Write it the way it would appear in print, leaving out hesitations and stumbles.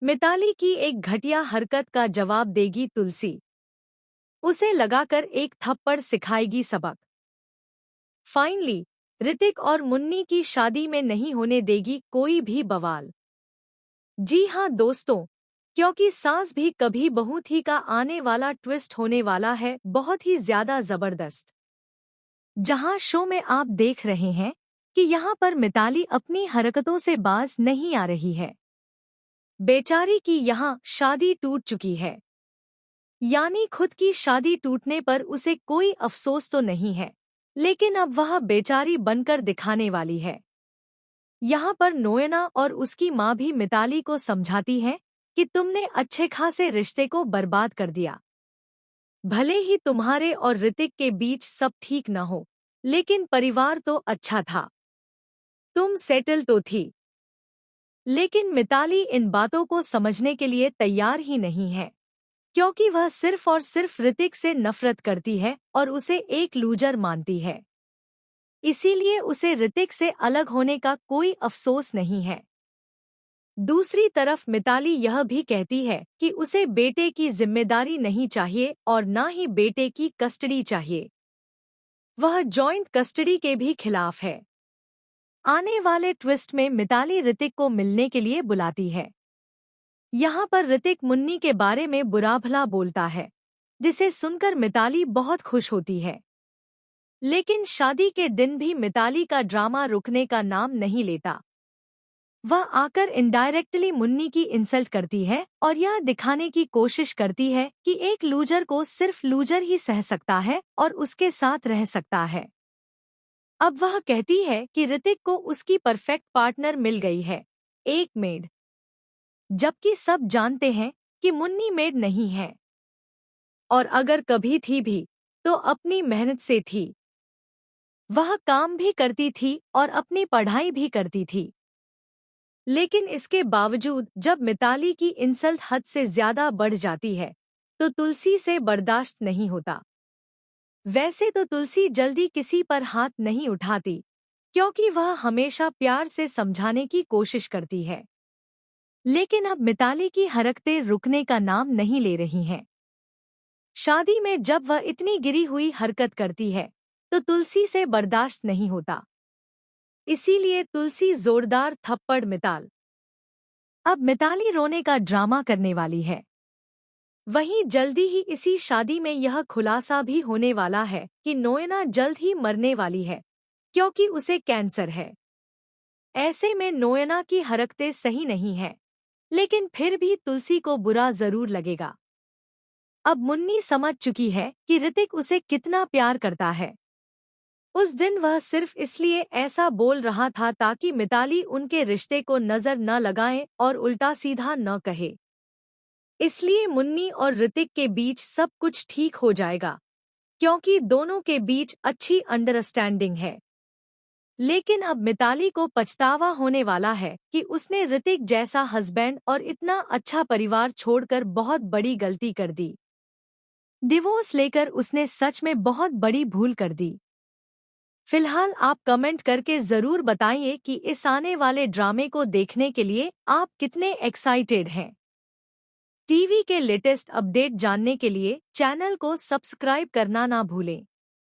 मिताली की एक घटिया हरकत का जवाब देगी तुलसी। उसे लगाकर एक थप्पड़ सिखाएगी सबक। फाइनली ऋतिक और मुन्नी की शादी में नहीं होने देगी कोई भी बवाल। जी हाँ दोस्तों, क्योंकि सास भी कभी बहू थी का आने वाला ट्विस्ट होने वाला है बहुत ही ज्यादा जबरदस्त। जहां शो में आप देख रहे हैं कि यहाँ पर मिताली अपनी हरकतों से बाज नहीं आ रही है। बेचारी की यहाँ शादी टूट चुकी है, यानी खुद की शादी टूटने पर उसे कोई अफसोस तो नहीं है, लेकिन अब वह बेचारी बनकर दिखाने वाली है। यहाँ पर नोएना और उसकी माँ भी मिताली को समझाती हैं कि तुमने अच्छे खासे रिश्ते को बर्बाद कर दिया। भले ही तुम्हारे और ऋतिक के बीच सब ठीक न हो, लेकिन परिवार तो अच्छा था, तुम सेटल तो थी। लेकिन मिताली इन बातों को समझने के लिए तैयार ही नहीं है, क्योंकि वह सिर्फ और सिर्फ ऋतिक से नफरत करती है और उसे एक लूजर मानती है। इसीलिए उसे ऋतिक से अलग होने का कोई अफसोस नहीं है। दूसरी तरफ मिताली यह भी कहती है कि उसे बेटे की जिम्मेदारी नहीं चाहिए और ना ही बेटे की कस्टडी चाहिए। वह जॉइंट कस्टडी के भी खिलाफ है। आने वाले ट्विस्ट में मिताली ऋतिक को मिलने के लिए बुलाती है। यहाँ पर ऋतिक मुन्नी के बारे में बुरा भला बोलता है, जिसे सुनकर मिताली बहुत खुश होती है। लेकिन शादी के दिन भी मिताली का ड्रामा रुकने का नाम नहीं लेता। वह आकर इनडायरेक्टली मुन्नी की इंसल्ट करती है और यह दिखाने की कोशिश करती है कि एक लूजर को सिर्फ लूजर ही सह सकता है और उसके साथ रह सकता है। अब वह कहती है कि ऋतिक को उसकी परफेक्ट पार्टनर मिल गई है, एक मेड। जबकि सब जानते हैं कि मुन्नी मेड नहीं है, और अगर कभी थी भी तो अपनी मेहनत से थी। वह काम भी करती थी और अपनी पढ़ाई भी करती थी। लेकिन इसके बावजूद जब मिताली की इंसल्ट हद से ज्यादा बढ़ जाती है तो तुलसी से बर्दाश्त नहीं होता। वैसे तो तुलसी जल्दी किसी पर हाथ नहीं उठाती, क्योंकि वह हमेशा प्यार से समझाने की कोशिश करती है। लेकिन अब मिताली की हरकतें रुकने का नाम नहीं ले रही हैं। शादी में जब वह इतनी गिरी हुई हरकत करती है तो तुलसी से बर्दाश्त नहीं होता। इसीलिए तुलसी जोरदार थप्पड़ मिताल। अब मिताली रोने का ड्रामा करने वाली है। वहीं जल्दी ही इसी शादी में यह खुलासा भी होने वाला है कि नोएना जल्द ही मरने वाली है, क्योंकि उसे कैंसर है। ऐसे में नोएना की हरकतें सही नहीं है, लेकिन फिर भी तुलसी को बुरा जरूर लगेगा। अब मुन्नी समझ चुकी है कि ऋतिक उसे कितना प्यार करता है। उस दिन वह सिर्फ इसलिए ऐसा बोल रहा था ताकि मिताली उनके रिश्ते को नजर न लगाए और उल्टा सीधा न कहे। इसलिए मुन्नी और ऋतिक के बीच सब कुछ ठीक हो जाएगा, क्योंकि दोनों के बीच अच्छी अंडरस्टैंडिंग है। लेकिन अब मिताली को पछतावा होने वाला है कि उसने ऋतिक जैसा हस्बैंड और इतना अच्छा परिवार छोड़कर बहुत बड़ी गलती कर दी। डिवोर्स लेकर उसने सच में बहुत बड़ी भूल कर दी। फिलहाल आप कमेंट करके जरूर बताइए कि इस आने वाले ड्रामे को देखने के लिए आप कितने एक्साइटेड हैं। टीवी के लेटेस्ट अपडेट जानने के लिए चैनल को सब्सक्राइब करना ना भूलें।